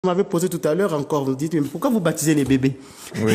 Vous m'avez posé tout à l'heure encore, vous dites, mais pourquoi vous baptisez les bébés? Oui.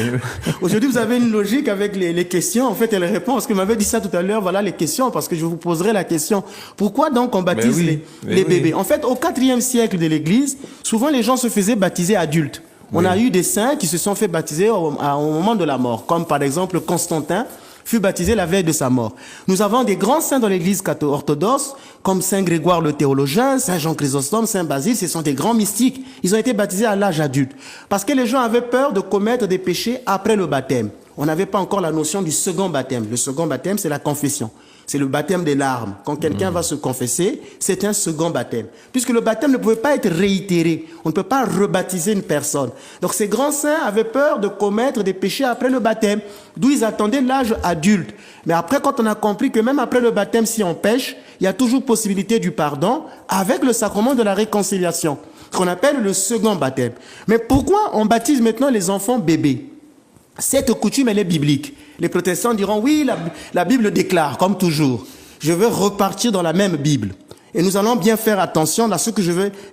Aujourd'hui, vous avez une logique avec les questions. En fait, elle répond, parce que vous m'avez dit ça tout à l'heure, voilà les questions, parce que je vous poserai la question. Pourquoi donc on baptise les bébés? En fait, au IVe siècle de l'Église, souvent les gens se faisaient baptiser adultes. On a eu des saints qui se sont fait baptiser au moment de la mort, comme par exemple Constantin fut baptisé la veille de sa mort. Nous avons des grands saints dans l'Église orthodoxe, comme Saint Grégoire le théologien, Saint Jean Chrysostome, Saint Basile, ce sont des grands mystiques. Ils ont été baptisés à l'âge adulte. Parce que les gens avaient peur de commettre des péchés après le baptême. On n'avait pas encore la notion du second baptême. Le second baptême, c'est la confession. C'est le baptême des larmes. Quand quelqu'un va se confesser, c'est un second baptême. Puisque le baptême ne pouvait pas être réitéré. On ne peut pas rebaptiser une personne. Donc ces grands saints avaient peur de commettre des péchés après le baptême. D'où ils attendaient l'âge adulte. Mais après, quand on a compris que même après le baptême, si on pêche, il y a toujours possibilité du pardon avec le sacrement de la réconciliation. Ce qu'on appelle le second baptême. Mais pourquoi on baptise maintenant les enfants bébés? Cette coutume, elle est biblique. Les protestants diront, oui, la Bible déclare, comme toujours. Je veux repartir dans la même Bible. Et nous allons bien faire attention à ce que je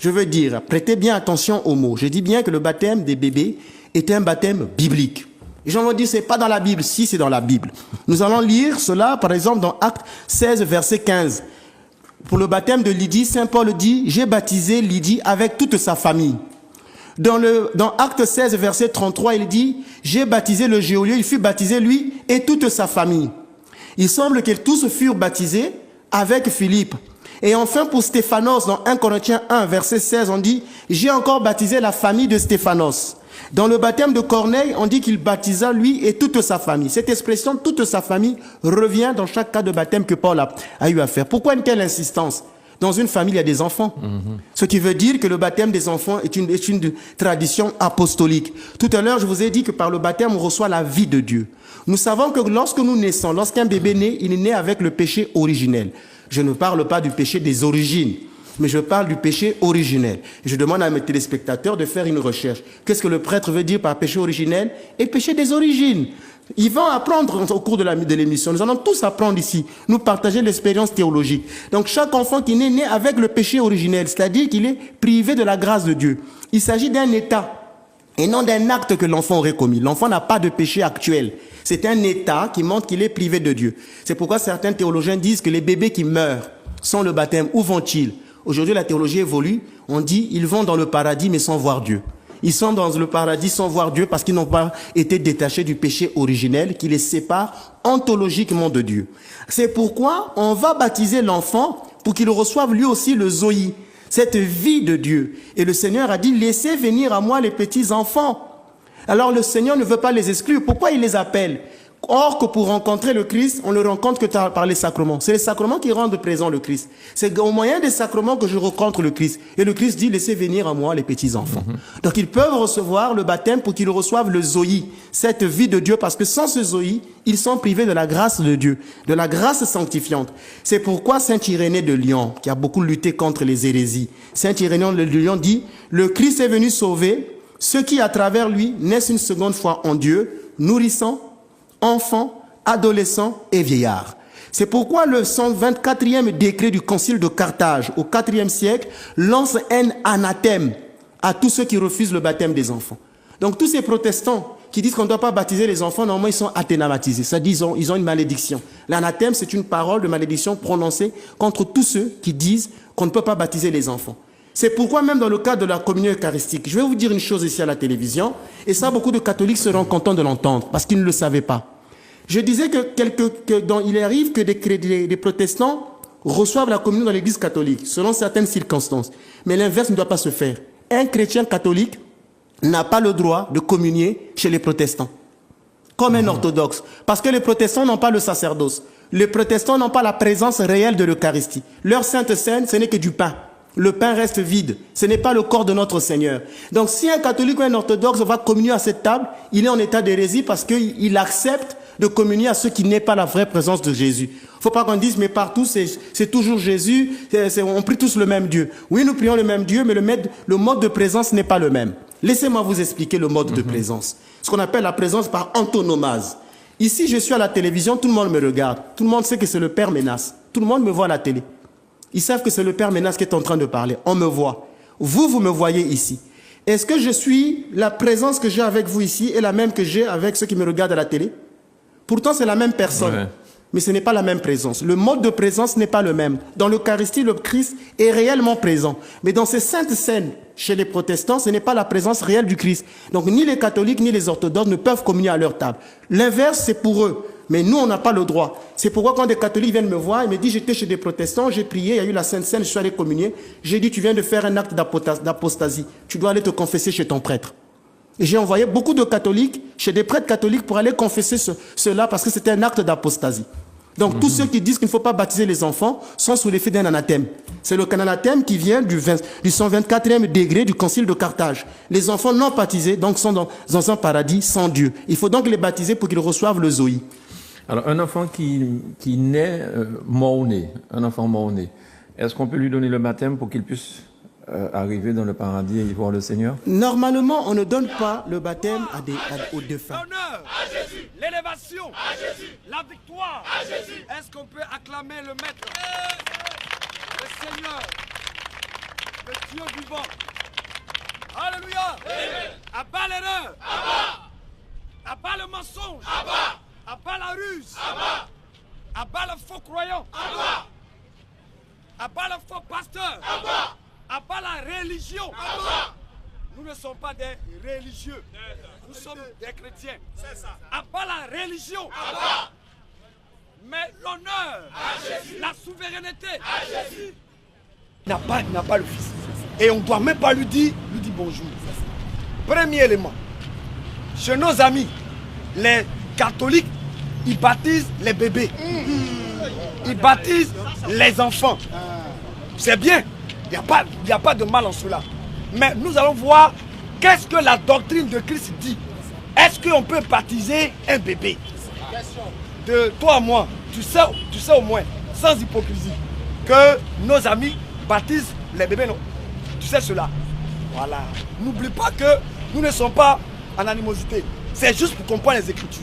veux dire. Prêtez bien attention aux mots. Je dis bien que le baptême des bébés est un baptême biblique. Les gens vont dire, c'est pas dans la Bible. Si, c'est dans la Bible. Nous allons lire cela, par exemple, dans Actes 16, verset 15. Pour le baptême de Lydie, Saint Paul dit, j'ai baptisé Lydie avec toute sa famille. Dans Acte 16, verset 33, il dit, j'ai baptisé le geôlier, il fut baptisé lui et toute sa famille. Il semble que tous furent baptisés avec Philippe. Et enfin, pour Stéphanos, dans 1 Corinthiens 1, verset 16, on dit, j'ai encore baptisé la famille de Stéphanos. Dans le baptême de Corneille, on dit qu'il baptisa lui et toute sa famille. Cette expression, toute sa famille, revient dans chaque cas de baptême que Paul a eu à faire. Pourquoi une telle insistance? Dans une famille, il y a des enfants. Ce qui veut dire que le baptême des enfants est une tradition apostolique. Tout à l'heure, je vous ai dit que par le baptême, on reçoit la vie de Dieu. Nous savons que lorsque nous naissons, lorsqu'un bébé naît, il est né avec le péché originel. Je ne parle pas du péché des origines, mais je parle du péché originel. Je demande à mes téléspectateurs de faire une recherche. Qu'est-ce que le prêtre veut dire par péché originel et péché des origines? Ils vont apprendre au cours de l'émission. Nous allons tous apprendre ici. Nous partager l'expérience théologique. Donc chaque enfant qui est né avec le péché originel, c'est-à-dire qu'il est privé de la grâce de Dieu. Il s'agit d'un état et non d'un acte que l'enfant aurait commis. L'enfant n'a pas de péché actuel. C'est un état qui montre qu'il est privé de Dieu. C'est pourquoi certains théologiens disent que les bébés qui meurent sans le baptême, où vont-ils? Aujourd'hui, la théologie évolue. On dit ils vont dans le paradis mais sans voir Dieu. Ils sont dans le paradis sans voir Dieu parce qu'ils n'ont pas été détachés du péché originel qui les sépare ontologiquement de Dieu. C'est pourquoi on va baptiser l'enfant pour qu'il reçoive lui aussi le Zoï, cette vie de Dieu. Et le Seigneur a dit, laissez venir à moi les petits enfants. Alors le Seigneur ne veut pas les exclure. Pourquoi il les appelle? Or que pour rencontrer le Christ, on ne le rencontre que par les sacrements. C'est les sacrements qui rendent présent le Christ. C'est au moyen des sacrements que je rencontre le Christ. Et le Christ dit, laissez venir à moi les petits-enfants. Donc ils peuvent recevoir le baptême pour qu'ils reçoivent le Zoï, cette vie de Dieu, parce que sans ce Zoï, ils sont privés de la grâce de Dieu, de la grâce sanctifiante. C'est pourquoi Saint Irénée de Lyon, qui a beaucoup lutté contre les hérésies, Saint Irénée de Lyon dit, le Christ est venu sauver ceux qui, à travers lui, naissent une seconde fois en Dieu, nourrissant, enfants, adolescents et vieillards. C'est pourquoi le 124e décret du concile de Carthage au IVe siècle lance un anathème à tous ceux qui refusent le baptême des enfants. Donc tous ces protestants qui disent qu'on ne doit pas baptiser les enfants, normalement ils sont athénamatisés, c'est-à-dire ils ont une malédiction. L'anathème, c'est une parole de malédiction prononcée contre tous ceux qui disent qu'on ne peut pas baptiser les enfants. C'est pourquoi même dans le cadre de la communion eucharistique, je vais vous dire une chose ici à la télévision, et ça beaucoup de catholiques seront contents de l'entendre, parce qu'ils ne le savaient pas. Je disais il arrive que des protestants reçoivent la communion dans l'église catholique, selon certaines circonstances. Mais l'inverse ne doit pas se faire. Un chrétien catholique n'a pas le droit de communier chez les protestants, comme un orthodoxe. Parce que les protestants n'ont pas le sacerdoce. Les protestants n'ont pas la présence réelle de l'Eucharistie. Leur Sainte Seine, ce n'est que du pain. Le pain reste vide. Ce n'est pas le corps de notre Seigneur. Donc si un catholique ou un orthodoxe va communier à cette table, il est en état d'hérésie parce qu'il accepte de communier à ceux qui n'aient pas la vraie présence de Jésus. Il ne faut pas qu'on dise, mais partout, c'est toujours Jésus, on prie tous le même Dieu. Oui, nous prions le même Dieu, mais le mode de présence n'est pas le même. Laissez-moi vous expliquer le mode de présence. Ce qu'on appelle la présence par antonomase. Ici, je suis à la télévision, tout le monde me regarde. Tout le monde sait que c'est le Père Ménas. Tout le monde me voit à la télé. Ils savent que c'est le Père Ménas qui est en train de parler. On me voit. Vous me voyez ici. Est-ce que je suis, la présence que j'ai avec vous ici est la même que j'ai avec ceux qui me regardent à la télé? Pourtant, c'est la même personne. Ouais. Mais ce n'est pas la même présence. Le mode de présence n'est pas le même. Dans l'Eucharistie, le Christ est réellement présent. Mais dans ces saintes scènes, chez les protestants, ce n'est pas la présence réelle du Christ. Donc, ni les catholiques, ni les orthodoxes ne peuvent communier à leur table. L'inverse, c'est pour eux. Mais nous, on n'a pas le droit. C'est pourquoi quand des catholiques viennent me voir, ils me disent, j'étais chez des protestants, j'ai prié, il y a eu la Sainte Seine, je suis allé communier. J'ai dit, tu viens de faire un acte d'apostasie. Tu dois aller te confesser chez ton prêtre. Et j'ai envoyé beaucoup de catholiques, chez des prêtres catholiques, pour aller confesser cela, parce que c'était un acte d'apostasie. Donc, tous ceux qui disent qu'il ne faut pas baptiser les enfants sont sous l'effet d'un anathème. C'est le anathème qui vient du 124e degré du concile de Carthage. Les enfants non baptisés, donc, sont dans un paradis sans Dieu. Il faut donc les baptiser pour qu'ils reçoivent le Zoï. Alors, un enfant qui naît mort-né, un enfant mort-né, est-ce qu'on peut lui donner le baptême pour qu'il puisse arriver dans le paradis et y voir le Seigneur? Normalement, on ne donne pas le baptême aux défunts. L'honneur à Jésus, l'élévation à Jésus, la victoire à Jésus. Est-ce qu'on peut acclamer le Maître, le Seigneur, le Dieu vivant? Alléluia. Abat l'erreur, abat le mensonge, abat la ruse, abat le faux croyant, abat le faux pasteur, abat la religion. Nous ne sommes pas des religieux, nous sommes des chrétiens. Abat la religion, mais l'honneur, la souveraineté, n'a pas le Fils. Et on ne doit même pas lui dire bonjour. Premier élément, chez nos amis, les catholiques, ils baptisent les bébés. Ils baptisent les enfants. C'est bien, il n'y a pas de mal en cela. Mais nous allons voir qu'est-ce que la doctrine de Christ dit. Est-ce qu'on peut baptiser un bébé? De toi à moi, tu sais au moins, sans hypocrisie, que nos amis baptisent les bébés, non? Tu sais cela. Voilà. N'oublie pas que nous ne sommes pas en animosité. C'est juste pour comprendre les Écritures.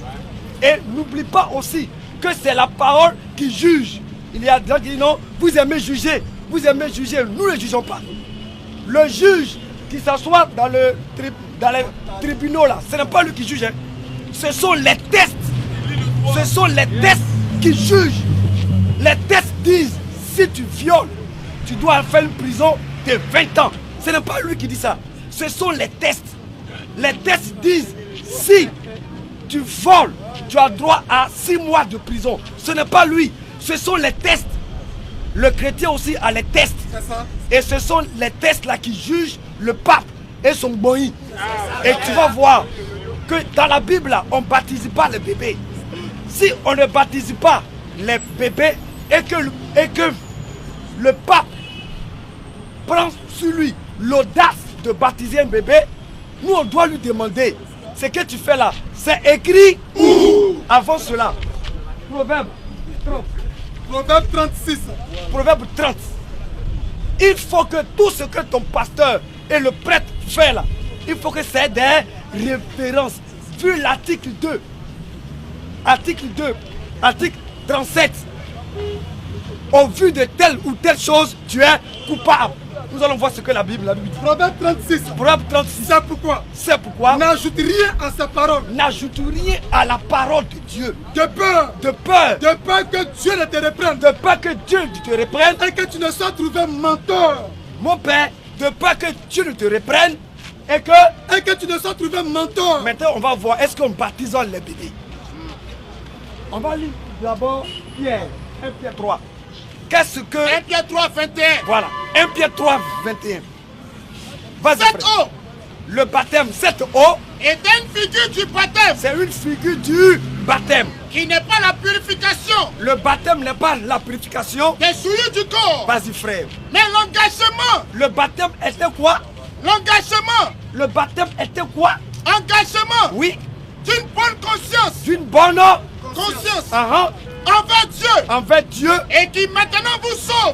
Et n'oublie pas aussi que c'est la parole qui juge. Il y a des gens qui disent non, vous aimez juger, nous ne jugeons pas. Le juge qui s'assoit dans les tribunaux là, ce n'est pas lui qui juge. Hein. Ce sont les tests. Ce sont les tests qui jugent. Les tests disent, si tu violes, tu dois faire une prison de 20 ans. Ce n'est pas lui qui dit ça. Ce sont les tests. Les tests disent, si tu voles, tu as droit à 6 mois de prison. Ce n'est pas lui. Ce sont les tests. Le chrétien aussi a les tests. Et ce sont les tests là qui jugent le pape et son boï. Et tu vas voir que dans la Bible, là, on ne baptise pas les bébés. Si on ne baptise pas les bébés et que le pape prend sur lui l'audace de baptiser un bébé, nous on doit lui demander, ce que tu fais là, c'est écrit où? Avant cela. Proverbe 30. Proverbe 36. Proverbe 30. Il faut que tout ce que ton pasteur et le prêtre fait là, il faut que c'est des références. Vu l'article 2. Article 2. Article 37. Au vu de telle ou telle chose, tu es coupable. Nous allons voir ce que la Bible dit. Proverbe 36. Proverbe 36. C'est pourquoi. C'est pourquoi. N'ajoute rien à sa parole. N'ajoute rien à la parole de Dieu. De peur. De peur. De peur que Dieu ne te reprenne. De peur que Dieu te reprenne. Et que tu ne sois trouvé menteur. Mon père, de peur que Dieu ne te reprenne. Et que tu ne sois trouvé menteur. Maintenant, on va voir. Est-ce qu'on baptise les bébés? On va lire d'abord Pierre. 1 Pierre 3. Qu'est-ce que... 1 Pierre 3, 21. Voilà. 1 Pierre 3, 21. Vas-y. Cette eau. Le baptême, cette eau est une figure du baptême. C'est une figure du baptême. Qui n'est pas la purification. Le baptême n'est pas la purification des souillures du corps. Vas-y frère. Mais l'engagement. Le baptême était quoi? L'engagement. Le baptême était quoi? Engagement. Oui. D'une bonne conscience. D'une bonne conscience. Envers Dieu. Et qui maintenant vous sauve.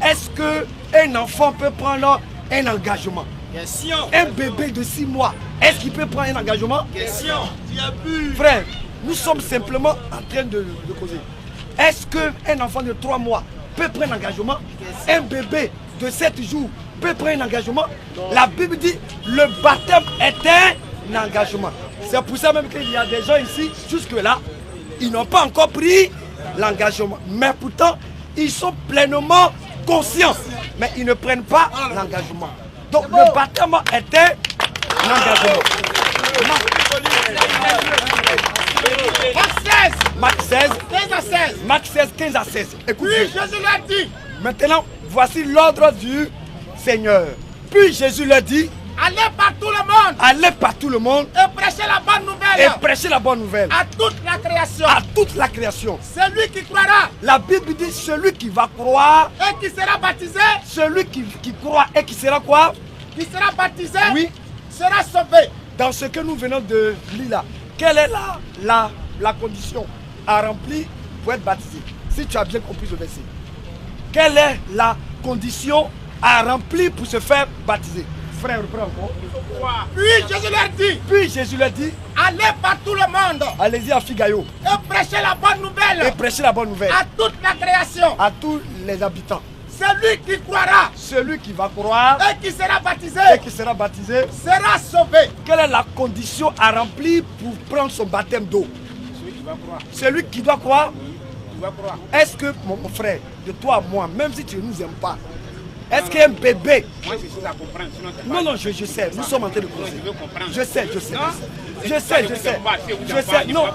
Est-ce qu'un enfant peut prendre un engagement? Question. Un bébé de 6 mois, est-ce qu'il peut prendre un engagement? Question. Frère, nous sommes simplement en train de causer. Est-ce qu'un enfant de 3 mois peut prendre un engagement? Un bébé de 7 jours peut prendre un engagement. La Bible dit le baptême est un engagement. C'est pour ça même qu'il y a des gens ici, jusque-là, ils n'ont pas encore pris l'engagement. Mais pourtant, ils sont pleinement conscients. Mais ils ne prennent pas l'engagement. Donc le baptême est un engagement. Marc 16, 15 à 16. Marc 16, 15 à 16. Écoutez. Oui, Jésus l'a dit. Maintenant, voici l'ordre du Seigneur. Puis Jésus leur dit, allez par tout le monde. Allez par tout le monde Et prêchez la bonne nouvelle. et prêchez la bonne nouvelle À toute la création. à toute la création. Celui qui croira La Bible dit celui qui va croire, et qui sera baptisé, celui qui croit et qui sera quoi? qui sera baptisé, Oui. sera sauvé. Dans ce que nous venons de lire là, quelle est la condition à remplir pour être baptisé? Si tu as bien compris ce verset. Quelle est la condition à remplir pour se faire baptiser? Frère, reprends encore. Puis Jésus leur dit, Puis Jésus leur dit, allez par tout le monde allez-y à Figayo et prêchez la bonne et nouvelle prêchez la bonne nouvelle à toute la création. à tous les habitants. Celui qui croira Celui qui va croire et qui sera baptisé et qui sera baptisé, sera sauvé. quelle est la condition à remplir pour prendre son baptême d'eau? Celui qui doit croire. Est-ce que, mon frère, de toi à moi, même si tu ne nous aimes pas, est-ce qu'un bébé... Non, je sais, nous sommes en train de causer. Je sais. Non.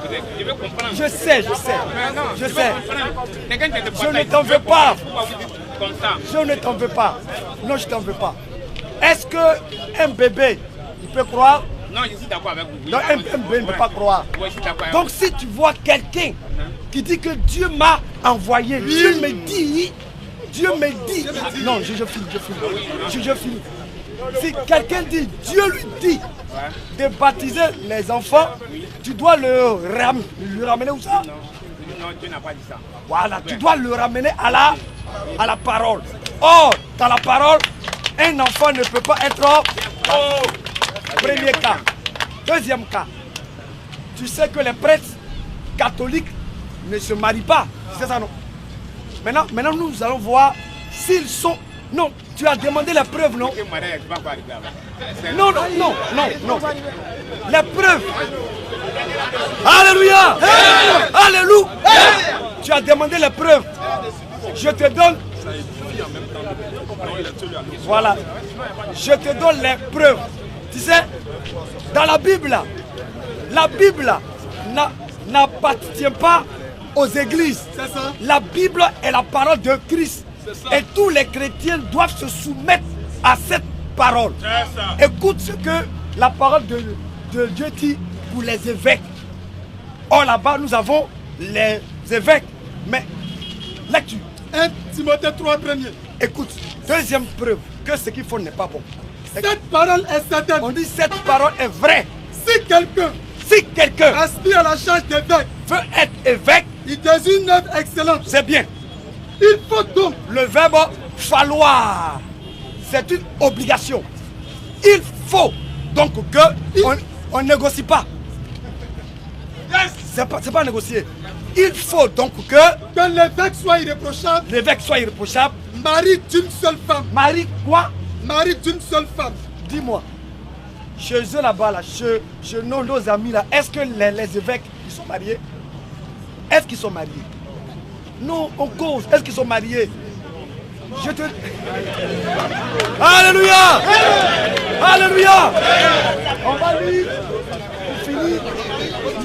Je ne t'en veux pas. Je ne t'en veux pas. Non, je t'en veux pas. Est-ce qu'un bébé, il peut croire? Non, je suis d'accord avec vous. Non, un bébé ne peut pas croire. Ouais, je suis d'accord avec Donc si tu vois quelqu'un qui dit que Dieu m'a envoyé, Dieu me dit, non, je finis. Si quelqu'un dit, Dieu lui dit de baptiser les enfants, tu dois le ramener où ça? Non, Dieu n'a pas dit ça. Voilà, tu dois le ramener à la parole. Or, dans la parole, un enfant ne peut pas être premier cas. Deuxième cas, tu sais que les prêtres catholiques ne se marient pas. C'est ça, non? Maintenant, nous allons voir s'ils sont... Non, tu as demandé les preuves, non? Non. Les preuves. Alléluia. Alléluia. Tu as demandé les preuves. Je te donne... Voilà. Je te donne les preuves. Tu sais, dans la Bible n'appartient pas aux églises. La Bible est la parole de Christ. Et tous les chrétiens doivent se soumettre à cette parole. Écoute ce que la parole de Dieu dit pour les évêques. Or là-bas, nous avons les évêques. Mais lecture. 1 Timothée 3, premier. Écoute, deuxième preuve que ce qu'ils font n'est pas bon. Cette parole est certaine. On dit cette parole est vraie. Si quelqu'un aspire à la charge d'évêque, veut être évêque, il désigne une œuvre excellente. c'est bien. Il faut donc, Le verbe falloir, c'est une obligation. Il faut donc que on négocie pas. C'est pas négocier. Il faut donc que l'évêque soit irréprochable, l'évêque soit irréprochable. mari d'une seule femme. Marie quoi? Mari d'une seule femme. Dis-moi. Chez eux là-bas, là, chez nos amis là, est-ce que les évêques, ils sont mariés? Est-ce qu'ils sont mariés? Non, on cause. Est-ce qu'ils sont mariés? Je te... Alléluia! Alléluia! On va lire. On finit.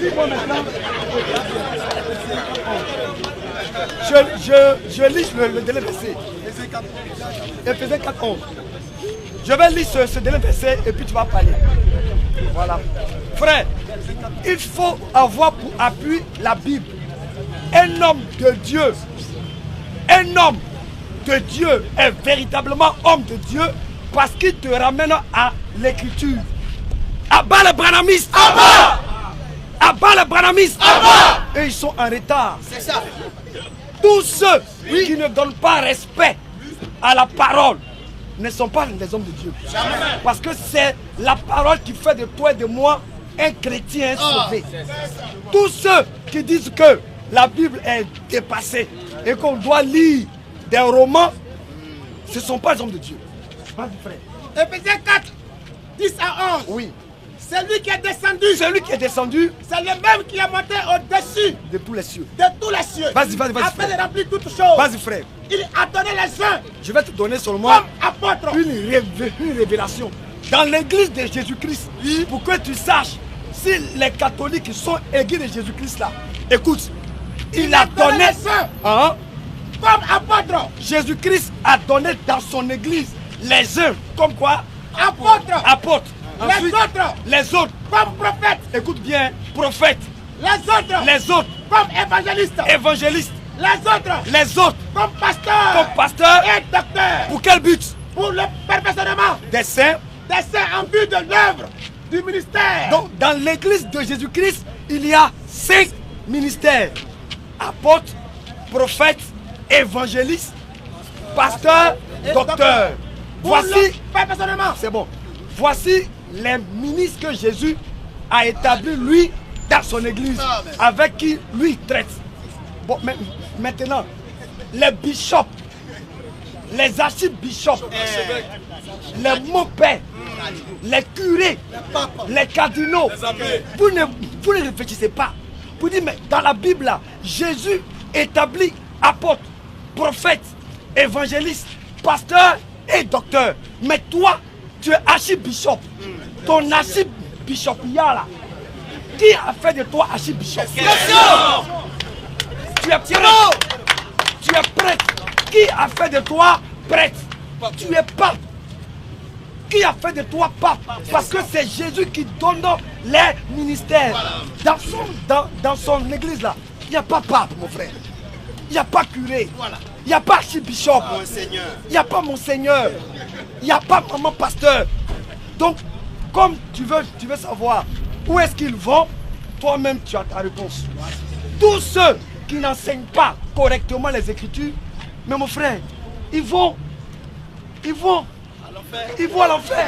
Dis-moi maintenant. Je lis le délai verset. Éphésiens 4:11. Je vais lire ce délai verset et puis tu vas parler. Voilà. Frère, il faut avoir pour appui la Bible. Un homme de Dieu est véritablement homme de Dieu parce qu'il te ramène à l'écriture. Abat les branamistes! Abat les branamistes! Et ils sont en retard. C'est ça. Tous ceux qui ne donnent pas respect à la parole ne sont pas des hommes de Dieu. Parce que c'est la parole qui fait de toi et de moi un chrétien sauvé. Tous ceux qui disent que la Bible est dépassée et qu'on doit lire des romans, ce ne sont pas des hommes de Dieu. Vas-y, frère. Éphésiens 4, 10 à 11. Oui. C'est lui qui est descendu. Celui qui est descendu C'est le même qui est monté au-dessus de tous les cieux. de tous les cieux. Vas-y, vas-y, vas-y. Afin de remplir toutes choses. Vas-y, frère. Il a donné les uns Je vais te donner seulement comme apôtres. une révélation. Dans l'église de Jésus-Christ, pour que tu saches si les catholiques sont églises de Jésus-Christ là, écoute, il a donné les uns hein, comme apôtres. Jésus-Christ a donné dans son église les uns comme quoi Apôtres. apôtres. Les Ensuite, autres les autres, comme prophètes. écoute bien, prophètes. Les autres comme évangélistes. évangélistes. Les autres Comme pasteurs pasteurs. et docteurs. Pour quel but? Pour le perfectionnement Des saints. des saints en vue de l'œuvre du ministère. Donc, dans l'église de Jésus-Christ, il y a 5 ministères. Apôtres, prophètes, évangélistes, pasteurs, docteurs. Pour Voici, le perfectionnement. c'est bon. Voici les ministres que Jésus a établis, lui, dans son église, avec qui lui traite. Bon, mais maintenant, les bishops, les archibishops, les monpères, les curés, les cardinaux, vous ne réfléchissez pas. Vous dites, mais dans la Bible, là, Jésus établit apôtres, prophètes, évangélistes, pasteurs et docteurs. Mais toi, tu es archibishop. Ton archibishopia là, qui a fait de toi archibishop? Tu es prêtre. Tu es prêtre. Qui a fait de toi prêtre? Tu es pape. Qui a fait de toi pape? Parce que c'est Jésus qui donne les ministères. Dans son église là, il n'y a pas pape, mon frère. Il n'y a pas curé. Il n'y a pas archibishop. Il n'y a pas monseigneur. Il n'y a pas maman pasteur. Donc, comme tu veux savoir où est-ce qu'ils vont, toi-même tu as ta réponse. Tous ceux qui n'enseignent pas correctement les Écritures, mais mon frère, ils vont à l'enfer.